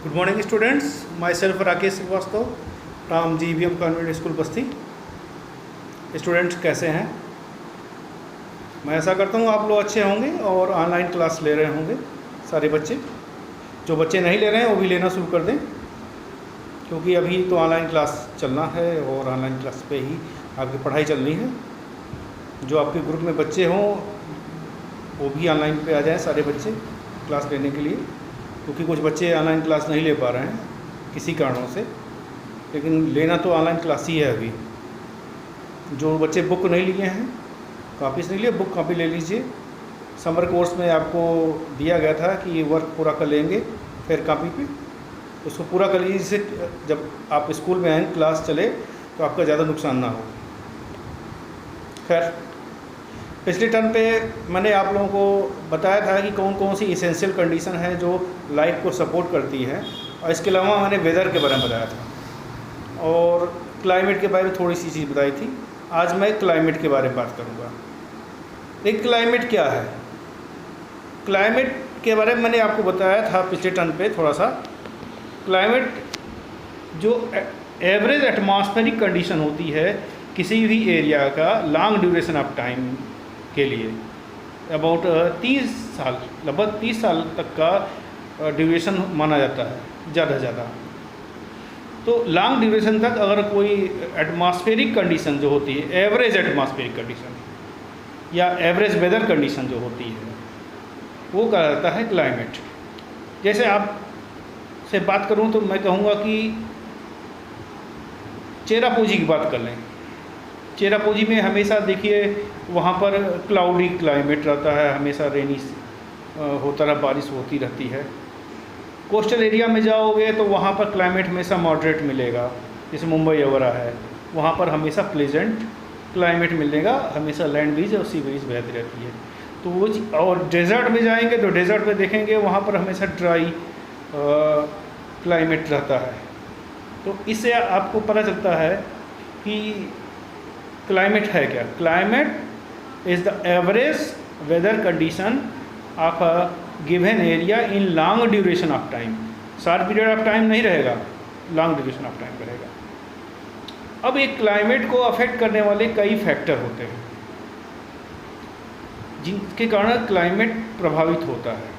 Good morning students, myself Rakesh Srivastava from GVM convent school Basti. Students कैसे हैं? मैं ऐसा करता हूँ आप लोग अच्छे होंगे और ऑनलाइन क्लास ले रहे होंगे सारे बच्चे। जो बच्चे नहीं ले रहे हैं वो भी लेना शुरू कर दें, क्योंकि अभी तो ऑनलाइन क्लास चलना है और ऑनलाइन क्लास पे ही आपकी पढ़ाई चलनी है। जो आपके ग्रुप में बच्चे हों वो भी ऑनलाइन पे आ जाएं सारे बच्चे क्लास लेने के लिए, क्योंकि कुछ बच्चे ऑनलाइन क्लास नहीं ले पा रहे हैं किसी कारणों से, लेकिन लेना तो ऑनलाइन क्लास ही है अभी। जो बच्चे बुक नहीं लिए हैं, कॉपी से नहीं लिए, बुक कॉपी ले लीजिए। समर कोर्स में आपको दिया गया था कि ये वर्क पूरा कर लेंगे फिर कॉपी पे, उसको पूरा कर लीजिए, जिससे जब आप स्कूल में आएँ क्लास चले तो आपका ज़्यादा नुकसान ना हो। खैर, पिछले टर्म पे मैंने आप लोगों को बताया था कि कौन कौन सी इसेंशियल कंडीशन है जो लाइफ को सपोर्ट करती है, और इसके अलावा मैंने वेदर के बारे में बताया था और क्लाइमेट के बारे में थोड़ी सी चीज़ बताई थी। आज मैं क्लाइमेट के बारे में बात करूँगा। एक क्लाइमेट क्या है? क्लाइमेट के बारे में मैंने आपको बताया था पिछले टर्म पे थोड़ा सा। क्लाइमेट जो एवरेज एटमॉस्फेरिक कंडीशन होती है किसी भी एरिया का लॉन्ग ड्यूरेशन ऑफ टाइम के लिए, अबाउट 30 साल, लगभग 30 साल तक का ड्यूरेशन माना जाता है ज़्यादा से ज़्यादा। तो लॉन्ग ड्यूरेशन तक अगर कोई एटमॉस्फेरिक कंडीशन जो होती है, एवरेज एटमॉस्फेरिक कंडीशन या एवरेज वेदर कंडीशन जो होती है, वो कहा जाता है क्लाइमेट। जैसे आप से बात करूं तो मैं कहूँगा कि चेरापूंजी की बात कर लें। चेरापूंजी में हमेशा देखिए वहाँ पर क्लाउडी क्लाइमेट रहता है, हमेशा रेनी होता रहा, बारिश होती रहती है। कोस्टल एरिया में जाओगे तो वहाँ पर क्लाइमेट हमेशा मॉडरेट मिलेगा, जैसे मुंबई वगैरह है, वहाँ पर हमेशा प्लेजेंट क्लाइमेट मिलेगा, हमेशा लैंड ब्रीज और सी ब्रीज बहती रहती है। तो वो और डेजर्ट में जाएंगे तो डेजर्ट में देखेंगे वहाँ पर हमेशा ड्राई क्लाइमेट रहता है। तो इससे आपको पता चलता है कि क्लाइमेट है क्या। Climate is the average weather condition of a given area in long duration of time. Short period of time नहीं रहेगा, लॉन्ग ड्यूरेशन ऑफ टाइम रहेगा। अब एक क्लाइमेट को अफेक्ट करने वाले कई फैक्टर होते हैं जिनके कारण क्लाइमेट प्रभावित होता है।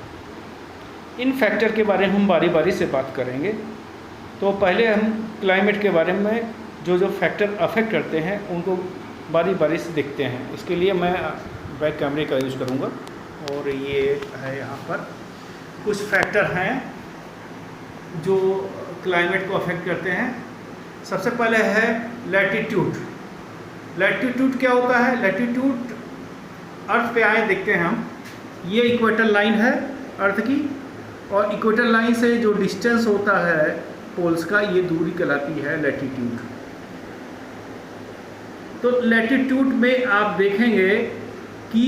इन फैक्टर के बारे में हम बारी बारी से बात करेंगे। तो पहले हम क्लाइमेट के बारे में जो जो फैक्टर अफेक्ट करते हैं उनको बारी बारी से देखते हैं। इसके लिए मैं बैक कैमरे का यूज़ करूँगा और ये है, यहाँ पर कुछ फैक्टर हैं जो क्लाइमेट को अफेक्ट करते हैं। सबसे पहले है लैटिट्यूड। लैटिट्यूड क्या होता है? लैटिट्यूड अर्थ पे आए देखते हैं हम। ये इक्वेटर लाइन है अर्थ की, और इक्वेटर लाइन से जो डिस्टेंस होता है पोल्स का, ये दूरी कहलाती है लैटिट्यूड। तो लैटिट्यूड में आप देखेंगे कि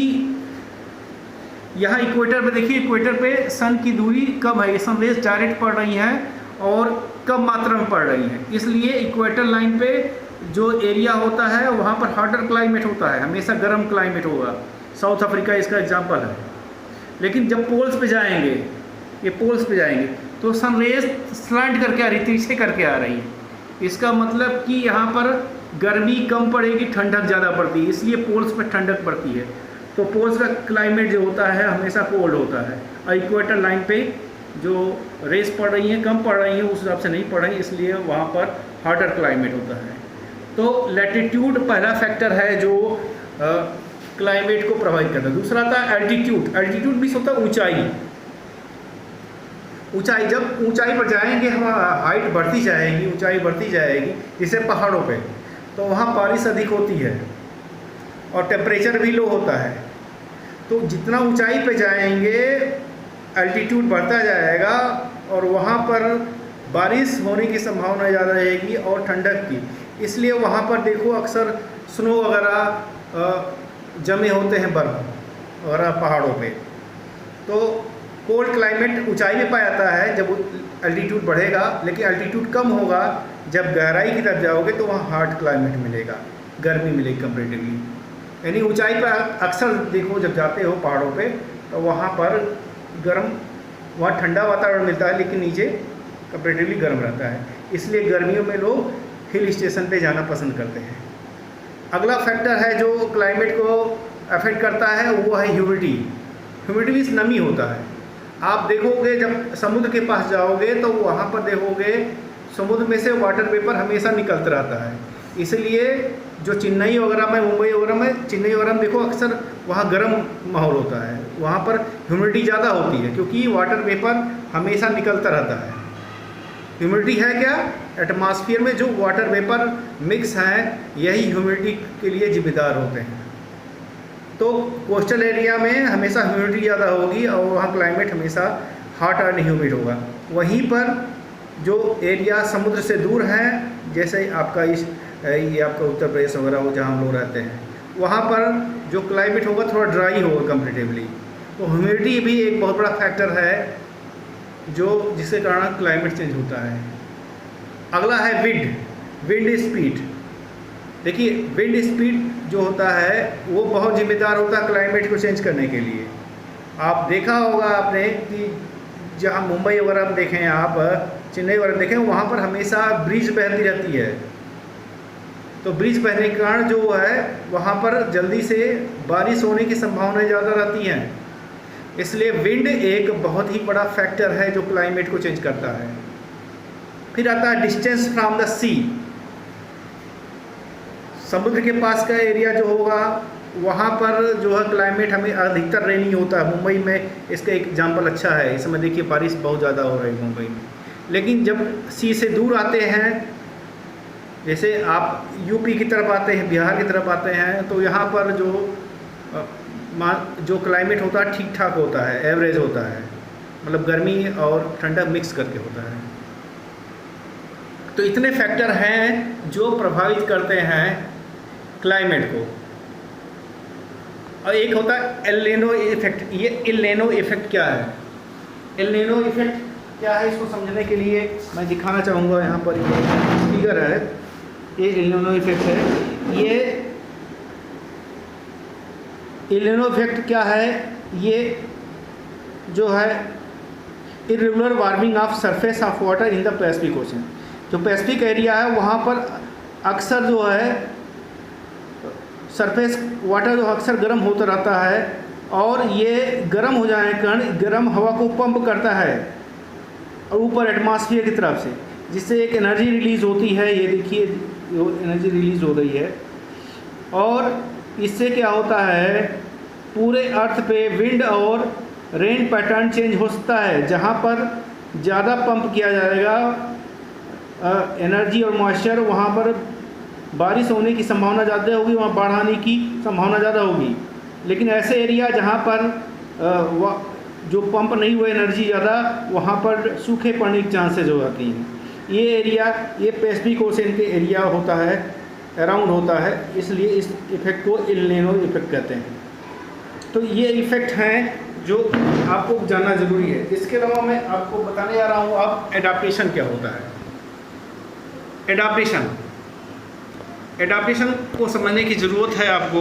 यहाँ इक्वेटर पे देखिए, इक्वेटर पे सन की दूरी कम है, सन रेज डायरेक्ट पड़ रही हैं और कम मात्रा में पड़ रही हैं, इसलिए इक्वेटर लाइन पे जो एरिया होता है वहाँ पर हॉटर क्लाइमेट होता है, हमेशा गर्म क्लाइमेट होगा। साउथ अफ्रीका इसका एग्जांपल है। लेकिन जब पोल्स पे जाएंगे, ये पोल्स पे जाएंगे तो सन रेज स्लैंट करके आ रही, तिरछे करके आ रही है। इसका मतलब कि यहाँ पर गर्मी कम पड़ेगी, ठंडक ज़्यादा पड़ती है, इसलिए पोल्स पर ठंडक पड़ती है। तो पोल्स का क्लाइमेट जो होता है हमेशा कोल्ड होता है, और इक्वेटर लाइन पे जो रेस पड़ रही हैं कम पड़ रही हैं, उस हिसाब से नहीं पड़ रही, इसलिए वहाँ पर हॉटर क्लाइमेट होता है। तो लैटिट्यूड पहला फैक्टर है जो क्लाइमेट को प्रभावित करता है। दूसरा था एल्टीट्यूड। एल्टीट्यूड भी होता है ऊंचाई। ऊंचाई, जब ऊंचाई पर जाएंगे हम, हाइट बढ़ती जाएगी, ऊंचाई बढ़ती जाएगी, जैसे पहाड़ों पे, तो वहाँ बारिश अधिक होती है और टेम्परेचर भी लो होता है। तो जितना ऊंचाई पे जाएंगे एल्टीट्यूड बढ़ता जाएगा और वहाँ पर बारिश होने की संभावना ज़्यादा रहेगी और ठंडक की। इसलिए वहाँ पर देखो अक्सर स्नो वगैरह जमे होते हैं, बर्फ वगैरह पहाड़ों पे। तो कोल्ड क्लाइमेट ऊंचाई में पाया जाता है जब एल्टीट्यूड बढ़ेगा, लेकिन एल्टीट्यूड कम होगा जब गहराई की तरफ जाओगे तो वहाँ हॉट क्लाइमेट मिलेगा, गर्मी मिलेगी कंपेरेटिवली। यानी ऊंचाई पर अक्सर देखो जब जाते हो पहाड़ों पे तो वहाँ पर गर्म, वहाँ ठंडा वातावरण मिलता है, लेकिन नीचे कंपेरेटिवली गर्म रहता है, इसलिए गर्मियों में लोग हिल स्टेशन पे जाना पसंद करते हैं। अगला फैक्टर है जो क्लाइमेट को अफेक्ट करता है, वो है ह्यूमिडिटी। ह्यूमिडिटी मीन्स नमी होता है। आप देखोगे जब समुद्र के पास जाओगे तो वहाँ पर देखोगे समुद्र में से वाटर वेपर हमेशा निकलता रहता है, इसलिए जो चेन्नई वगैरह में, मुंबई वगैरह में, चेन्नई वगैरह में देखो अक्सर वहाँ गर्म माहौल होता है, वहाँ पर ह्यूमिडिटी ज़्यादा होती है क्योंकि वाटर वेपर हमेशा निकलता रहता है। ह्यूमिडिटी है क्या? एटमॉस्फेयर में जो वाटर वेपर मिक्स हैं यही ह्यूमिडिटी के लिए जिम्मेदार होते हैं। तो कोस्टल एरिया में हमेशा ह्यूमिडिटी ज़्यादा होगी और वहाँ क्लाइमेट हमेशा हॉट एंड ह्यूमिड होगा। वहीं पर जो एरिया समुद्र से दूर हैं, जैसे आपका ये आपका उत्तर प्रदेश वगैरह हो जहाँ हम लोग रहते हैं, वहाँ पर जो क्लाइमेट होगा थोड़ा ड्राई होगा कंपेरेटिवली। तो ह्यूमिडिटी भी एक बहुत बड़ा फैक्टर है जो जिसके कारण क्लाइमेट चेंज होता है। अगला है विंड स्पीड। देखिए विंड स्पीड जो होता है वो बहुत जिम्मेदार होता है क्लाइमेट को चेंज करने के लिए। आप देखा होगा आपने कि जहाँ मुंबई वगैरह में देखें, आप चेन्नई वगैरह देखें, वहाँ पर हमेशा ब्रिज बहती रहती है। तो ब्रिज बहने के कारण जो है वहाँ पर जल्दी से बारिश होने की संभावनाएं ज़्यादा रहती हैं, इसलिए विंड एक बहुत ही बड़ा फैक्टर है जो क्लाइमेट को चेंज करता है। फिर आता है डिस्टेंस फ्रॉम द सी। समुद्र के पास का एरिया जो होगा वहाँ पर जो है क्लाइमेट हमें अधिकतर रेनी होता है। मुंबई में इसका एग्जाम्पल अच्छा है, इस समय देखिए बारिश बहुत ज़्यादा हो रही है मुंबई में। लेकिन जब सी से दूर आते हैं, जैसे आप यूपी की तरफ आते हैं, बिहार की तरफ आते हैं, तो यहाँ पर जो क्लाइमेट होता है ठीक ठाक होता है, एवरेज होता है, मतलब गर्मी और ठंडा मिक्स करके होता है। तो इतने फैक्टर हैं जो प्रभावित करते हैं क्लाइमेट को। और एक होता है एल नीनो इफेक्ट। ये एल नीनो इफेक्ट क्या है? एल नीनो इफेक्ट क्या है, इसको समझने के लिए मैं दिखाना चाहूँगा। यहाँ पर ये फिगर है, ये एल नीनो इफेक्ट है। ये एल नीनो इफेक्ट क्या है? ये जो है irregular warming of surface of water in the Pacific ocean. जो पैसिफिक एरिया है वहाँ पर अक्सर जो है सरफेस वाटर जो अक्सर गर्म होता रहता है, और ये गर्म हो जाने के कारण गर्म हवा को पंप करता है और ऊपर एटमॉस्फेयर की तरफ से, जिससे एक एनर्जी रिलीज़ होती है। ये देखिए जो एनर्जी रिलीज़ हो रही है, और इससे क्या होता है पूरे अर्थ पे विंड और रेन पैटर्न चेंज हो सकता है। जहाँ पर ज़्यादा पंप किया जाएगा एनर्जी और मॉइस्चर, वहाँ पर बारिश होने की संभावना ज़्यादा होगी, वहाँ बाढ़ आने की संभावना ज़्यादा होगी। लेकिन ऐसे एरिया जहाँ पर जो पंप नहीं हुआ एनर्जी ज़्यादा, वहाँ पर सूखे पड़ने की चांसेस हो जाती हैं। ये एरिया ये पैसिफिक ओशन के एरिया होता है, अराउंड होता है, इसलिए इस इफ़ेक्ट को एल नीनो इफ़ेक्ट कहते हैं। तो ये इफ़ेक्ट हैं जो आपको जानना ज़रूरी है। इसके अलावा मैं आपको बताने जा रहा हूँ अब एडाप्टेशन क्या होता है। एडाप्टेशन को समझने की ज़रूरत है आपको।